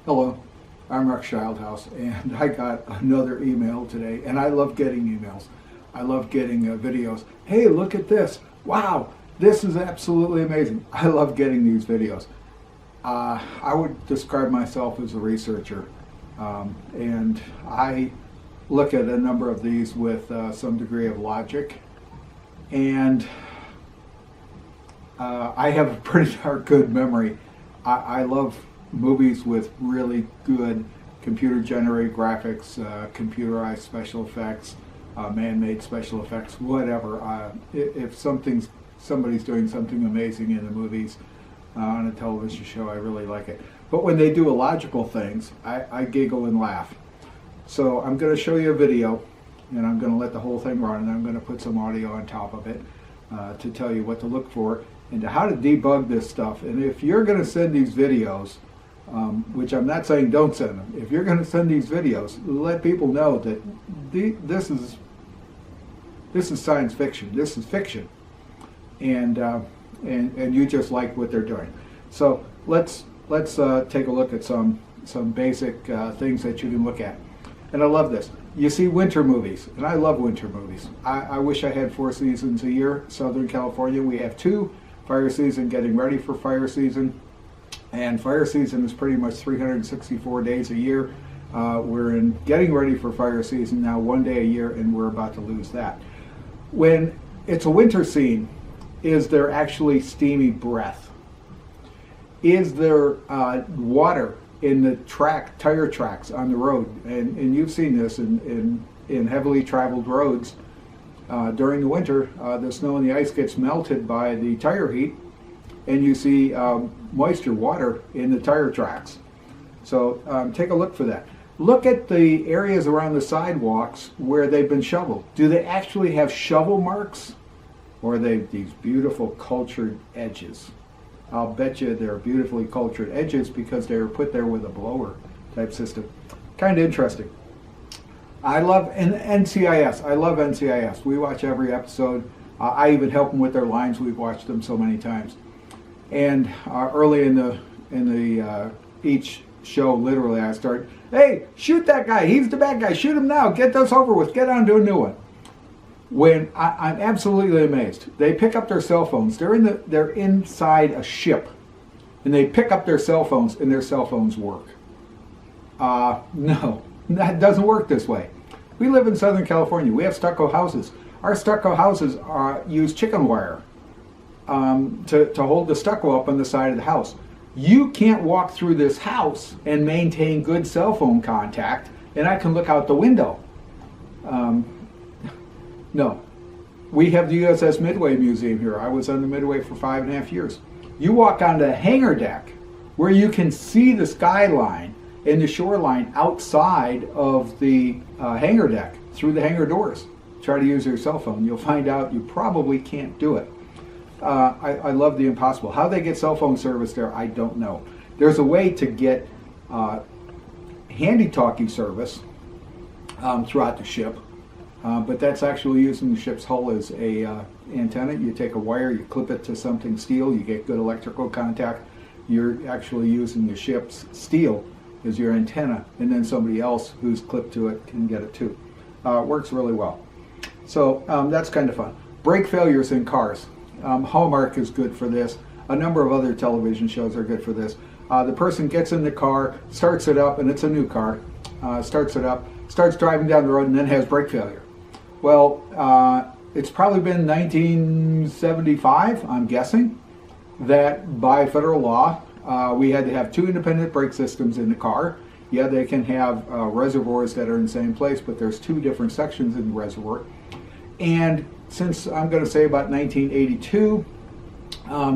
Hello, I'm Rex Childhouse, and I got another email today, and I love getting emails. I love getting videos. Hey, look at this. Wow, this is absolutely amazing. I love getting these videos. I would describe myself as a researcher, and I look at a number of these with some degree of logic, and I have a pretty darn good memory. I love movies with really good computer-generated graphics, computerized special effects, man-made special effects, whatever. If somebody's doing something amazing in the movies on a television show, I really like it. But when they do illogical things, I giggle and laugh. So I'm going to show you a video, and I'm going to let the whole thing run, and I'm going to put some audio on top of it to tell you what to look for and to how to debug this stuff. And if you're going to send these videos, which I'm not saying don't send them. If you're going to send these videos, let people know that this is science fiction. This is fiction, and you just like what they're doing. So let's take a look at some basic things that you can look at. And I love this. You see winter movies, and I love winter movies. I wish I had 4 seasons a year. Southern California, we have 2. Fire season, getting ready for fire season. And fire season is pretty much 364 days a year. We're in getting ready for fire season now, 1 day a year, and we're about to lose that. When it's a winter scene, is there actually steamy breath? Is there water in the tire tracks on the road? And you've seen this in heavily traveled roads. During the winter, the snow and the ice gets melted by the tire heat, and you see moisture, water in the tire tracks. So take a look for that. Look at the areas around the sidewalks where they've been shoveled. Do they actually have shovel marks, or are they these beautiful cultured edges? I'll bet you they're beautifully cultured edges because they were put there with a blower type system. Kind of interesting. I love NCIS. I love NCIS. We watch every episode. I even help them with their lines. We've watched them so many times. And early in the each show, literally, I start, hey, shoot that guy. He's the bad guy. Shoot him now. Get this over with. Get on to a new one. When I'm absolutely amazed. They pick up their cell phones. They're inside a ship, and they pick up their cell phones, and their cell phones work. No, that doesn't work this way. We live in Southern California. We have stucco houses. Our stucco houses use chicken wire to hold the stucco up on the side of the house. You can't walk through this house and maintain good cell phone contact, and I can look out the window. No. We have the USS Midway Museum here. I was on the Midway for 5.5 years. You walk onto the hangar deck where you can see the skyline and the shoreline outside of the hangar deck through the hangar doors. Try to use your cell phone. You'll find out you probably can't do it. I love the impossible. How they get cell phone service there, I don't know. There's a way to get handy-talkie service throughout the ship, but that's actually using the ship's hull as a antenna. You take a wire, you clip it to something steel, you get good electrical contact. You're actually using the ship's steel as your antenna, and then somebody else who's clipped to it can get it too. Works really well. So that's kind of fun. Brake failures in cars. Hallmark is good for this. A number of other television shows are good for this. The person gets in the car, starts it up, and it's a new car, starts it up, starts driving down the road, and then has brake failure. Well, it's probably been 1975, I'm guessing, that by federal law, we had to have 2 independent brake systems in the car. Yeah, they can have reservoirs that are in the same place, but there's 2 different sections in the reservoir. And since I'm going to say about 1982,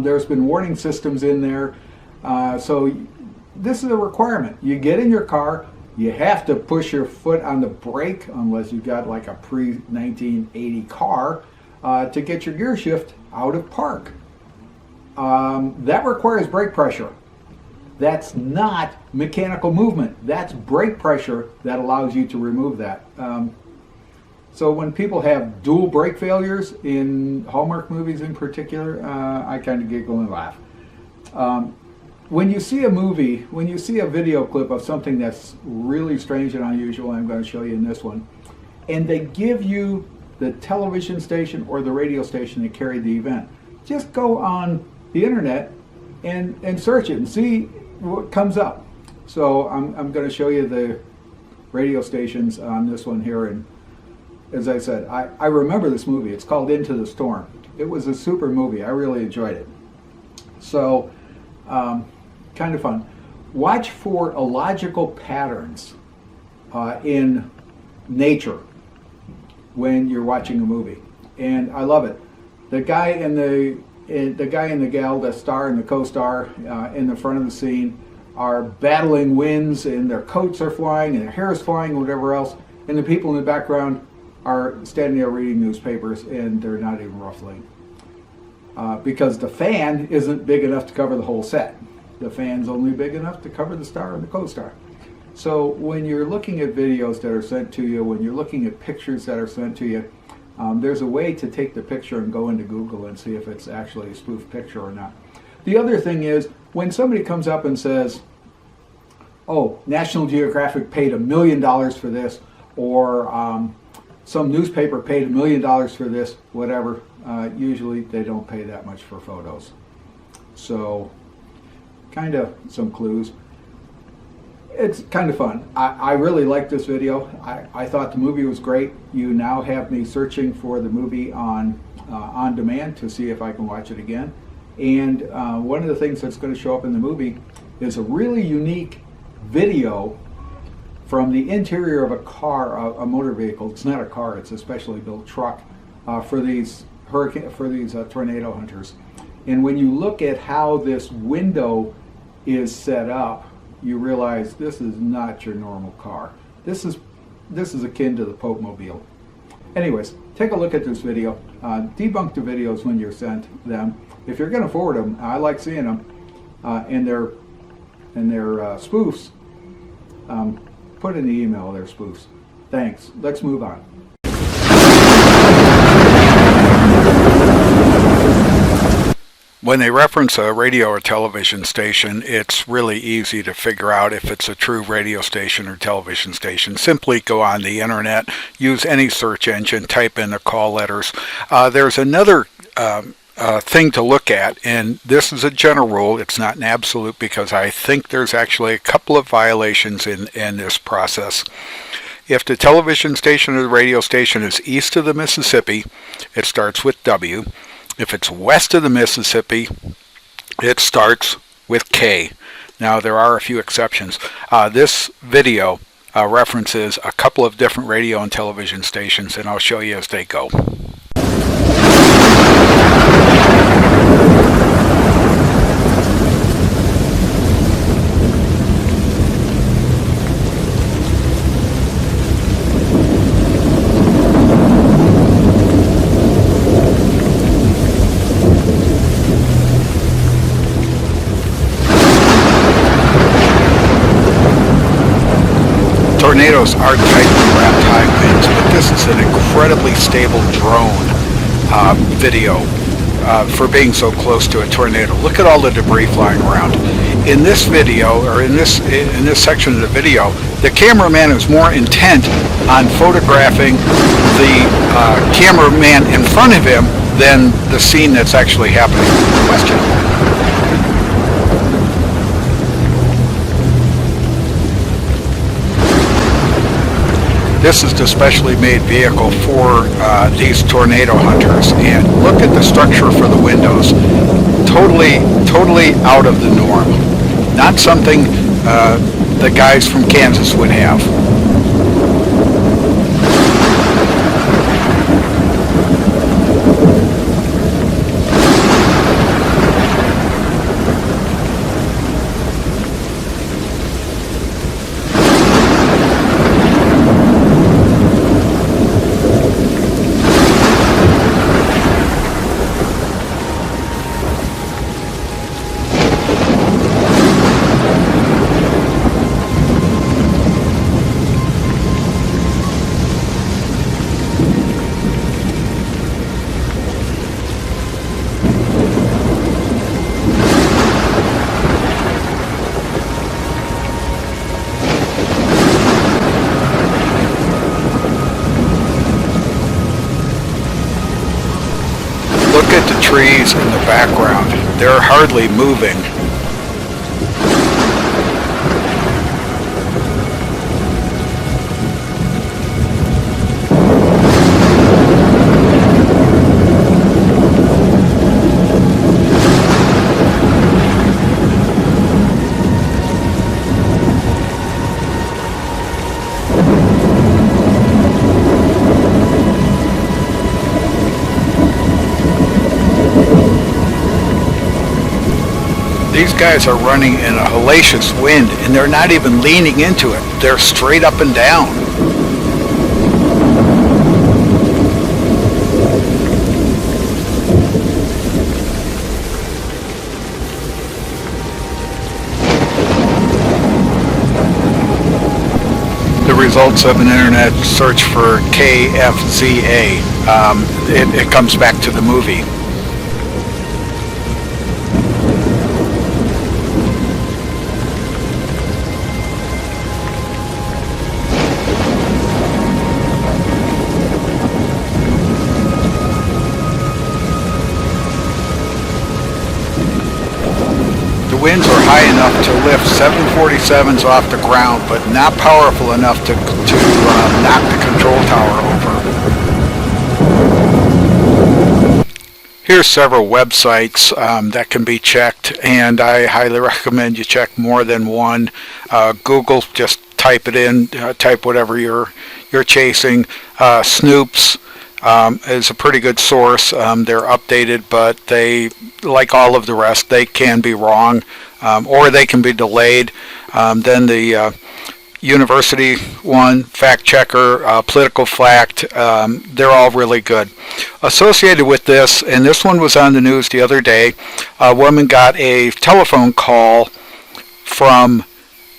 there's been warning systems in there. So this is a requirement. You get in your car, you have to push your foot on the brake, unless you've got like a pre-1980 car, to get your gear shift out of park. That requires brake pressure. That's not mechanical movement. That's brake pressure that allows you to remove that. So when people have dual brake failures in Hallmark movies in particular, I kind of giggle and laugh. when you see a movie, when you see a video clip of something that's really strange and unusual, I'm going to show you in this one, and they give you the television station or the radio station that carried the event, just go on the internet and search it and see what comes up. So I'm going to show you the radio stations on this one here, and as I said, I remember this movie. It's called Into the Storm. It was a super movie. I really enjoyed it. So, kind of fun. Watch for illogical patterns in nature when you're watching a movie, and I love it. The guy and the gal, the star and the co-star in the front of the scene, are battling winds, and their coats are flying, and their hair is flying, and whatever else. And the people in the background are standing there reading newspapers, and they're not even ruffling. Because the fan isn't big enough to cover the whole set. The fan's only big enough to cover the star and the co-star. So when you're looking at videos that are sent to you, when you're looking at pictures that are sent to you, there's a way to take the picture and go into Google and see if it's actually a spoof picture or not. The other thing is, when somebody comes up and says, oh, National Geographic paid $1 million for this, or some newspaper paid $1 million for this, whatever, usually they don't pay that much for photos. So, kind of some clues. It's kind of fun. I really liked this video. I thought the movie was great. You now have me searching for the movie on demand to see if I can watch it again. And one of the things that's going to show up in the movie is a really unique video from the interior of a car, a motor vehicle. It's not a car, it's a specially built truck for these tornado hunters. And when you look at how this window is set up, you realize this is not your normal car. This is akin to the Pope Mobile. Anyways, take a look at this video. Debunk the videos when you're sent them. If you're going to forward them, I like seeing them, and they're spoofs. Put in the email they're spoofs. Thanks. Let's move on. When they reference a radio or television station, it's really easy to figure out if it's a true radio station or television station. Simply go on the internet, use any search engine, type in the call letters. There's another thing to look at, and this is a general rule. It's not an absolute, because I think there's actually a couple of violations in this process. If the television station or the radio station is east of the Mississippi, it starts with W. If it's west of the Mississippi, it starts with K. Now, there are a few exceptions. This video references a couple of different radio and television stations, and I'll show you as they go. Tornadoes are tightly wrapped high winds, but this is an incredibly stable drone video for being so close to a tornado. Look at all the debris flying around. In this video, or in this section of the video, the cameraman is more intent on photographing the cameraman in front of him than the scene that's actually happening. Question. This is the specially made vehicle for these tornado hunters, and look at the structure for the windows. Totally out of the norm. Not something the guys from Kansas would have. trees in the background. They're hardly moving. These guys are running in a hellacious wind, and they're not even leaning into it. They're straight up and down. The results of an internet search for KFZA. It comes back to the movie. The winds are high enough to lift 747s off the ground, but not powerful enough to knock the control tower over. Here's several websites that can be checked, and I highly recommend you check more than one. Google, just type it in, type whatever you're chasing. Snoops is a pretty good source. They're updated, but they, like all of the rest, they can be wrong, or they can be delayed. Then the University one, Fact Checker, Political Fact, they're all really good. Associated with this, and this one was on the news the other day, a woman got a telephone call from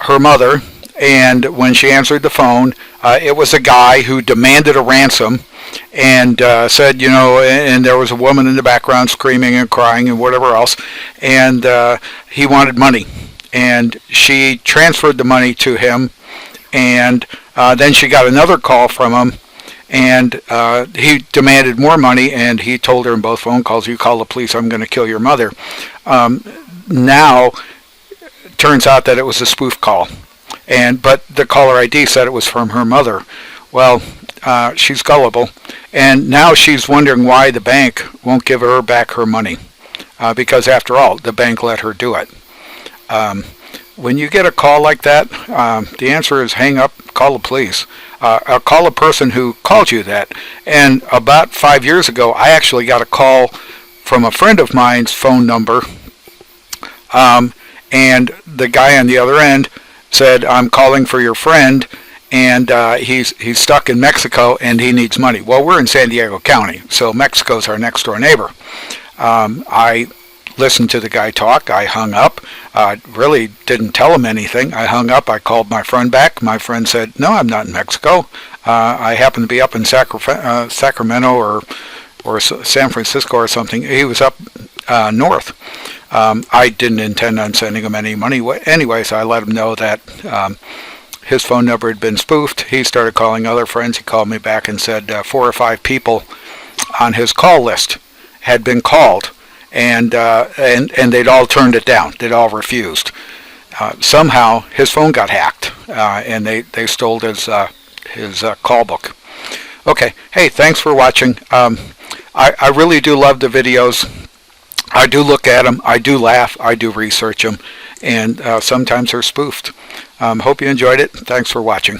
her mother, and when she answered the phone, it was a guy who demanded a ransom and said, and there was a woman in the background screaming and crying and whatever else, and he wanted money. And she transferred the money to him, and then she got another call from him, and he demanded more money, and he told her in both phone calls, "You call the police, I'm going to kill your mother." Now, it turns out that it was a spoof call, but the caller ID said it was from her mother. Well, she's gullible, and now she's wondering why the bank won't give her back her money, because after all, the bank let her do it. When you get a call like that, the answer is hang up, call the police. Call a person who called you that. And about 5 years ago, I actually got a call from a friend of mine's phone number, and the guy on the other end said, "I'm calling for your friend, and he's stuck in Mexico and he needs money." Well, we're in San Diego County, so Mexico's our next door neighbor. I listened to the guy talk. I hung up. Really didn't tell him anything. I hung up. I called my friend back. My friend said, "No, I'm not in Mexico. I happen to be up in Sacramento or San Francisco or something." He was up north. I didn't intend on sending him any money anyway, so I let him know that his phone number had been spoofed. He started calling other friends. He called me back and said 4 or 5 people on his call list had been called, and they'd all turned it down. They'd all refused. Somehow his phone got hacked, and they stole his call book. Okay, hey, thanks for watching. I really do love the videos. I do look at them. I do laugh. I do research them, and sometimes they're spoofed. Hope you enjoyed it. Thanks for watching.